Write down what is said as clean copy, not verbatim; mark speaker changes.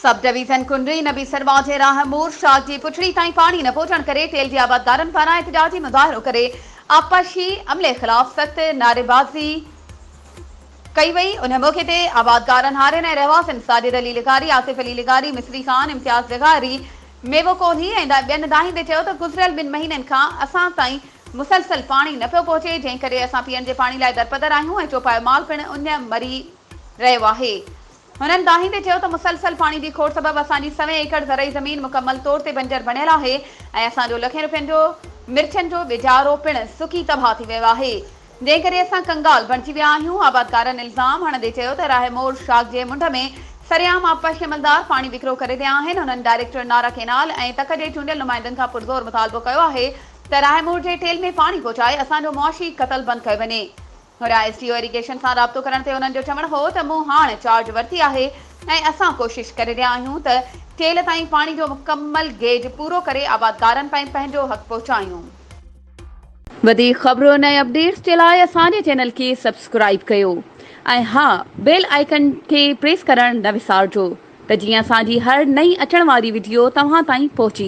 Speaker 1: Sub division कुंडरी नबी सरवा जे राहमूर शाख जी पुछड़ी ताईं पानी न पहुचण करे तेल जे आबादगारनि पारां एहतजाजी मुज़ाहिरो करे आबपाशी अमले खिलाफ सख्त नारेबाज़ी कई वई। उन मौके ते आबादगारनि हारियुनि ऐं रहवासियुनि साजिद अली लिगारी, आसिफ अली लिगारी, मिसरी खान, इम्तियाज़ लिगारी, मेवो कोहली ऐं ॿियनि दाहींदे चयो त गुज़िरियल 2 महीननि खां असां ताईं मुसलसल पाणी न पियो पहुचे, जंहिं करे असां पीअण जे पाणी लाइ दरपदर आहियूं ऐं चोपायो माल पिणु उन मरी रहियो आहे। हुननि दाहींदे चयो त मुसलसल पाणी जी खोट सबबि असांजी 100 एकड़ ज़रई ज़मीन मुकमल तौर ते बंजर बणियल आहे ऐं असांजो लखें रुपयनि जो मिर्चनि जो वीचारो पिणु सुकी तबाह थी वियो आहे, जंहिं करे असां कंगाल बणिजी विया आहियूं। आबादकारनि इल्ज़ाम हणंदे चयो त राहमोर शाख जे मुंड में सरियाम आबपाशी अमलदार पाणी विकिरो करे रहिया आहिनि। हुननि डायरेक्टर नारा केनाल ऐं तक जे चूंडियल नुमाइंदनि खां पुरज़ोर मुतालबो कयो आहे त राहमोर जे टेल में पाणी पहुचाए असांजो मुआशी क़तल बंदि कयो वञे। एसटीओ इरिगेशन सां राब्तो करण ते हुननि जो चवणु हो त मूं हाणे चार्ज वरिती आहे ऐं असां कोशिशि करे रहिया आहियूं त टेल ताईं पाणी जो मुकमल गेज पूरो करे आबादगारनि ताईं पंहिंजो हक़ पहुचायूं। वधीक ख़बरुनि ऐं अपडेट्स जे लाइ असांजे चैनल खे सब्सक्राइब कयो ऐं हा, बेल आइकन खे प्रेस करणु न विसारिजो त जीअं असांजी हर नई अचण वारी वीडियो तव्हां ताईं पहुची